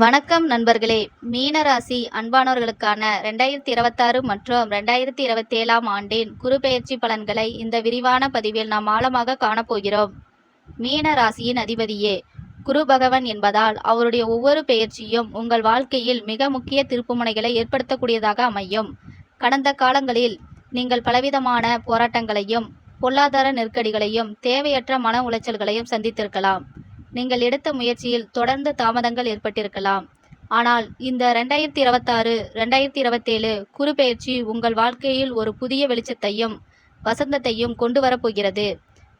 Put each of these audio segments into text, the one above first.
வணக்கம் நண்பர்களே. மீனராசி அன்பானவர்களுக்கான 2026 மற்றும் 2027ஆம் ஆண்டின் குருபெயர்ச்சி பலன்களை இந்த விரிவான பதிவில் நாம் ஆழமாக காணப்போகிறோம். மீன ராசியின் அதிபதியே குரு பகவான் என்பதால் அவருடைய ஒவ்வொரு பெயர்ச்சியும் உங்கள் வாழ்க்கையில் மிக முக்கிய திருப்புமுனைகளை ஏற்படுத்தக்கூடியதாக அமையும். கடந்த காலங்களில் நீங்கள் பலவிதமான போராட்டங்களையும் பொருளாதார நெருக்கடிகளையும் தேவையற்ற மன உளைச்சல்களையும் சந்தித்திருக்கலாம். நீங்கள் எடுத்த முயற்சியில் தொடர்ந்து தாமதங்கள் ஏற்பட்டிருக்கலாம். ஆனால் இந்த 2026 2027 குரு பெயர்ச்சி உங்கள் வாழ்க்கையில் ஒரு புதிய வெளிச்சத்தையும் வசந்தத்தையும் கொண்டு வரப்போகிறது.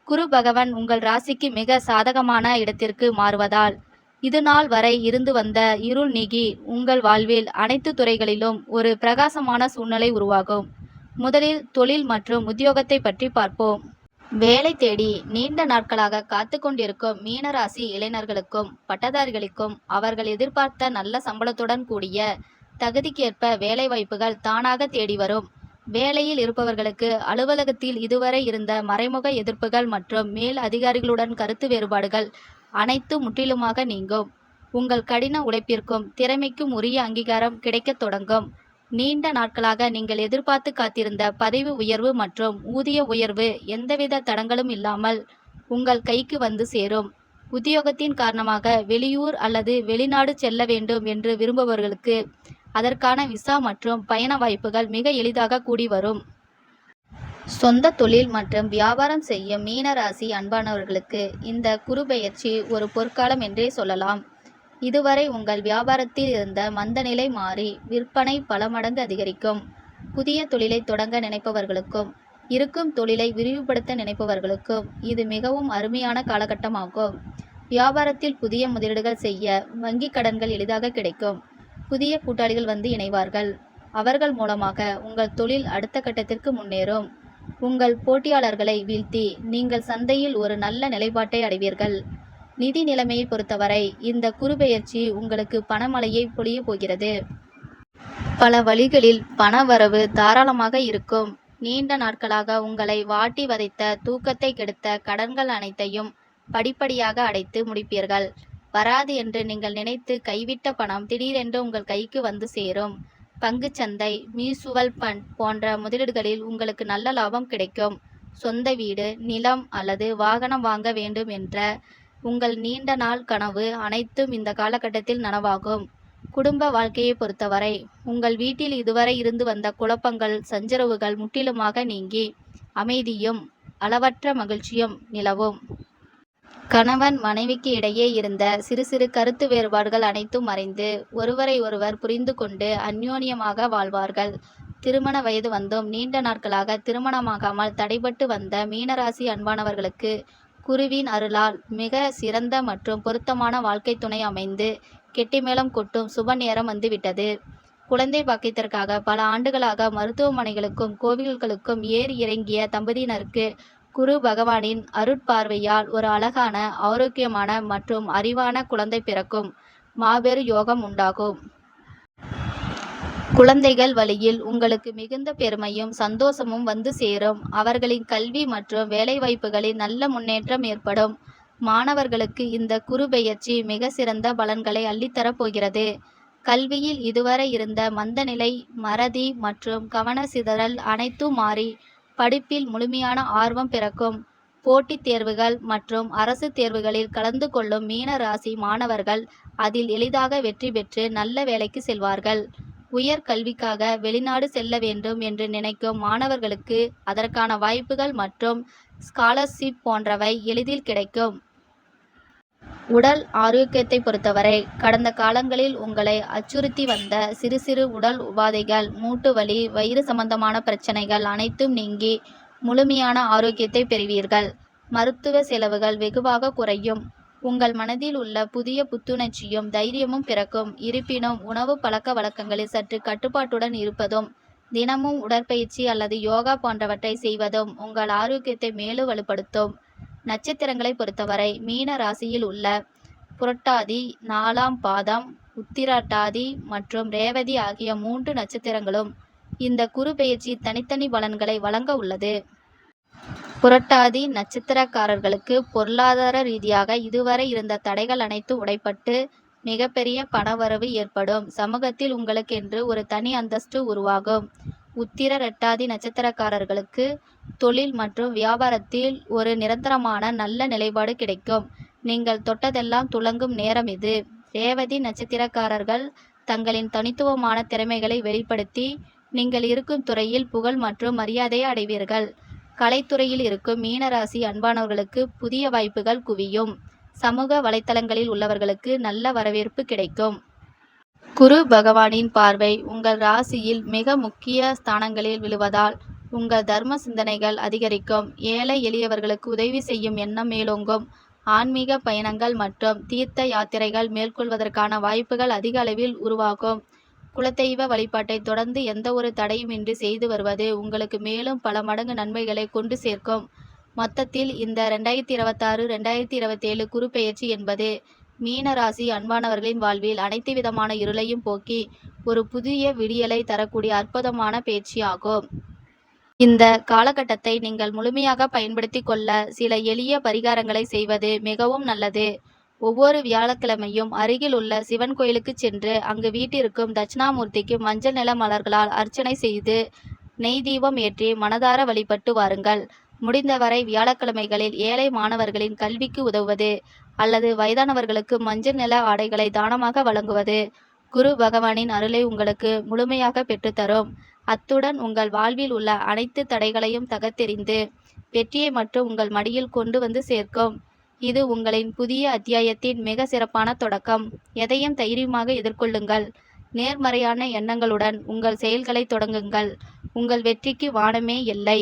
குரு பகவான் உங்கள் ராசிக்கு மிக சாதகமான இடத்திற்கு மாறுவதால் இது நாள் வரை இருந்து வந்த இருள் நீங்கி உங்கள் வாழ்வில் அனைத்து துறைகளிலும் ஒரு பிரகாசமான சூழ்நிலை உருவாகும். முதலில் தொழில் மற்றும் உத்தியோகத்தை பற்றி பார்ப்போம். வேலை தேடி நீண்ட நாட்களாக காத்து கொண்டிருக்கும் மீனராசி இளைஞர்களுக்கும் பட்டதாரிகளுக்கும் அவர்கள் எதிர்பார்த்த நல்ல சம்பளத்துடன் கூடிய தகுதிக்கேற்ப வேலை வாய்ப்புகள் தானாக தேடி வரும். வேலையில் இருப்பவர்களுக்கு அலுவலகத்தில் இதுவரை இருந்த மறைமுக எதிர்ப்புகள் மற்றும் மேல் அதிகாரிகளுடன் கருத்து வேறுபாடுகள் அனைத்தும் முற்றிலுமாக நீங்கும். உங்கள் கடின உழைப்பிற்கும் திறமைக்கும் உரிய அங்கீகாரம் கிடைக்கத் தொடங்கும். நீண்ட நாட்களாக நீங்கள் எதிர்பார்த்து காத்திருந்த பதவி உயர்வு மற்றும் ஊதிய உயர்வு எந்தவித தடங்களும் இல்லாமல் உங்கள் கைக்கு வந்து சேரும். உத்தியோகத்தின் காரணமாக வெளியூர் அல்லது வெளிநாடு செல்ல வேண்டும் என்று விரும்புபவர்களுக்கு அதற்கான விசா மற்றும் பயண வாய்ப்புகள் மிக எளிதாக கூடி வரும். சொந்த தொழில் மற்றும் வியாபாரம் செய்யும் மீனராசி அன்பானவர்களுக்கு இந்த குரு பெயர்ச்சி ஒரு பொற்காலம் என்றே சொல்லலாம். இதுவரை உங்கள் வியாபாரத்தில் இருந்த மந்தநிலை மாறி விற்பனை பல மடங்கு அதிகரிக்கும். புதிய தொழிலை தொடங்க நினைப்பவர்களுக்கும் இருக்கும் தொழிலை விரிவுபடுத்த நினைப்பவர்களுக்கும் இது மிகவும் அருமையான காலகட்டமாகும். வியாபாரத்தில் புதிய முதலீடுகள் செய்ய வங்கி கடன்கள் எளிதாக கிடைக்கும். புதிய கூட்டாளிகள் வந்து இணைவார்கள். அவர்கள் மூலமாக உங்கள் தொழில் அடுத்த கட்டத்திற்கு முன்னேறும். உங்கள் போட்டியாளர்களை வீழ்த்தி நீங்கள் சந்தையில் ஒரு நல்ல நிலைப்பாட்டை அடைவீர்கள். நிதி நிலைமையை பொறுத்தவரை இந்த குருபெயர்ச்சி உங்களுக்கு பணமழையை பொழிய போகிறது. பல வழிகளில் பண வரவு தாராளமாக இருக்கும். நீண்ட நாட்களாக உங்களை வாட்டி வதைத்த தூக்கத்தை கெடுத்த கடன்கள் அனைத்தையும் படிப்படியாக அடைத்து முடிப்பீர்கள். வராது என்று நீங்கள் நினைத்து கைவிட்ட பணம் திடீரென்று உங்கள் கைக்கு வந்து சேரும். பங்குச்சந்தை, மியூச்சுவல் ஃபண்ட் போன்ற முதலீடுகளில் உங்களுக்கு நல்ல லாபம் கிடைக்கும். சொந்த வீடு, நிலம் அல்லது வாகனம் வாங்க வேண்டும் என்ற உங்கள் நீண்ட நாள் கனவு அனைத்தும் இந்த காலகட்டத்தில் நனவாகும். குடும்ப வாழ்க்கையை பொறுத்தவரை உங்கள் வீட்டில் இதுவரை இருந்து வந்த குழப்பங்கள் சஞ்சரவுகள் முற்றிலுமாக நீங்கி அமைதியும் அளவற்ற மகிழ்ச்சியும் நிலவும். கணவன் மனைவிக்கு இடையே இருந்த சிறு சிறு கருத்து வேறுபாடுகள் அனைத்தும் மறைந்து ஒருவரை ஒருவர் புரிந்து கொண்டு அந்யோன்யமாக வாழ்வார்கள். திருமண வயது வந்தும் நீண்ட நாட்களாக திருமணமாகாமல் தடைபட்டு வந்த மீனராசி அன்பானவர்களுக்கு குருவின் அருளால் மிக சிறந்த மற்றும் பொருத்தமான வாழ்க்கை துணை அமைந்து கெட்டிமேளம் கொட்டும் சுப நேரம் வந்துவிட்டது. குழந்தை பாக்கியத்திற்காக பல ஆண்டுகளாக மருத்துவமனைகளுக்கும் கோவில்களுக்கும் ஏறி இறங்கிய தம்பதியினருக்கு குரு பகவானின் அருட்பார்வையால் ஒரு அழகான ஆரோக்கியமான மற்றும் அறிவான குழந்தை பிறக்கும் மாபெரும் யோகம் உண்டாகும். குழந்தைகள் வழியில் உங்களுக்கு மிகுந்த பெருமையும் சந்தோஷமும் வந்து சேரும். அவர்களின் கல்வி மற்றும் வேலைவாய்ப்புகளில் நல்ல முன்னேற்றம் ஏற்படும். மாணவர்களுக்கு இந்த குரு பெயர்ச்சி மிக சிறந்த பலன்களை அள்ளித்தரப் போகிறது. கல்வியில் இதுவரை இருந்த மந்தநிலை, மறதி மற்றும் கவன சிதறல் அனைத்தும் மாறி படிப்பில் முழுமையான ஆர்வம் பிறக்கும். போட்டித் தேர்வுகள் மற்றும் அரசு தேர்வுகளில் கலந்து கொள்ளும் மீன ராசி மாணவர்கள் அதில் எளிதாக வெற்றி பெற்று நல்ல வேலைக்கு செல்வார்கள். உயர் கல்விக்காக வெளிநாடு செல்ல வேண்டும் என்று நினைக்கும் மாணவர்களுக்கு அதற்கான வாய்ப்புகள் மற்றும் ஸ்காலர்ஷிப் போன்றவை எளிதில் கிடைக்கும். உடல் ஆரோக்கியத்தை பொறுத்தவரை கடந்த காலங்களில் உங்களை அச்சுறுத்தி வந்த சிறு சிறு உடல் உபாதைகள், மூட்டு வலி, வயிறு சம்பந்தமான பிரச்சனைகள் அனைத்தும் நீங்கி முழுமையான ஆரோக்கியத்தை பெறுவீர்கள். மருத்துவ செலவுகள் வெகுவாக குறையும். உங்கள் மனதில் உள்ள புதிய புத்துணர்ச்சியும் தைரியமும் பிறக்கும். இருப்பினும் உணவு பழக்க வழக்கங்களில் சற்று கட்டுப்பாட்டுடன் இருப்பதும் தினமும் உடற்பயிற்சி அல்லது யோகா போன்றவற்றை செய்வதும் உங்கள் ஆரோக்கியத்தை மேலும் வலுப்படுத்தும். நட்சத்திரங்களை பொறுத்தவரை மீன ராசியில் உள்ள புரட்டாதி, 4ஆம் பாதம், உத்திரட்டாதி மற்றும் ரேவதி ஆகிய 3 நட்சத்திரங்களும் இந்த குரு பெயர்ச்சி தனித்தனி பலன்களை வழங்க உள்ளது. புரட்டாதி நட்சத்திரக்காரர்களுக்கு பொருளாதார ரீதியாக இதுவரை இருந்த தடைகள் அனைத்தும் உடைப்பட்டு மிகப்பெரிய பணவரவு ஏற்படும். சமூகத்தில் உங்களுக்கென்று ஒரு தனி அந்தஸ்து உருவாகும். உத்திர ரெட்டாதி நட்சத்திரக்காரர்களுக்கு தொழில் மற்றும் வியாபாரத்தில் ஒரு நிரந்தரமான நல்ல நிலைப்பாடு கிடைக்கும். நீங்கள் தொட்டதெல்லாம் துலங்கும் நேரம் இது. ரேவதி நட்சத்திரக்காரர்கள் தங்களின் தனித்துவமான திறமைகளை வெளிப்படுத்தி நீங்கள் இருக்கும் துறையில் புகழ் மற்றும் மரியாதையை அடைவீர்கள். கலைத்துறையில் இருக்கும் மீனராசி அன்பானவர்களுக்கு புதிய வாய்ப்புகள் குவியும். சமூக வலைத்தளங்களில் உள்ளவர்களுக்கு நல்ல வரவேற்பு கிடைக்கும். குரு பகவானின் பார்வை உங்கள் ராசியில் மிக முக்கிய ஸ்தானங்களில் விழுவதால் உங்கள் தர்ம சிந்தனைகள் அதிகரிக்கும். ஏழை எளியவர்களுக்கு உதவி செய்யும் எண்ணம் மேலோங்கும். ஆன்மீக பயணங்கள் மற்றும் தீர்த்த யாத்திரைகள் மேற்கொள்வதற்கான வாய்ப்புகள் அதிக அளவில் உருவாகும். குலதெய்வ வழிபாட்டை தொடர்ந்து எந்த ஒரு தடையுமின்றி செய்து வருவது உங்களுக்கு மேலும் பல மடங்கு நன்மைகளை கொண்டு சேர்க்கும். மொத்தத்தில் இந்த 2026-2027 குரு பெயர்ச்சி என்பது மீன ராசி அன்பானவர்களின் வாழ்வில் அனைத்து விதமான இருளையும் போக்கி ஒரு புதிய விடியலை தரக்கூடிய அற்புதமான பெயர்ச்சியாகும். இந்த காலகட்டத்தை நீங்கள் முழுமையாக பயன்படுத்தி கொள்ள சில எளிய பரிகாரங்களை செய்வது மிகவும் நல்லது. ஒவ்வொரு வியாழக்கிழமையும் அருகில் உள்ள சிவன் கோயிலுக்கு சென்று அங்கு வீட்டிற்கும் தட்சிணாமூர்த்திக்கு மஞ்சள் நிற மலர்களால் அர்ச்சனை செய்து நெய் தீபம் ஏற்றி மனதார வழிபட்டு வாருங்கள். முடிந்தவரை வியாழக்கிழமைகளில் ஏழை மாணவர்களின் கல்விக்கு உதவுவது அல்லது வயதானவர்களுக்கு மஞ்சள் நிற ஆடைகளை தானமாக வழங்குவது குரு பகவானின் அருளை உங்களுக்கு முழுமையாக பெற்றுத்தரும். அத்துடன் உங்கள் வாழ்வில் உள்ள அனைத்து தடைகளையும் தகர்த்தெறிந்து வெற்றியை மற்றும் உங்கள் மடியில் கொண்டு வந்து சேர்க்கும். இது உங்களின் புதிய அத்தியாயத்தின் மிக சிறப்பான தொடக்கம். எதையும் தைரியமாக எதிர்கொள்ளுங்கள். நேர்மறையான எண்ணங்களுடன் உங்கள் செயல்களை தொடங்குங்கள். உங்கள் வெற்றிக்கு வானமே எல்லை.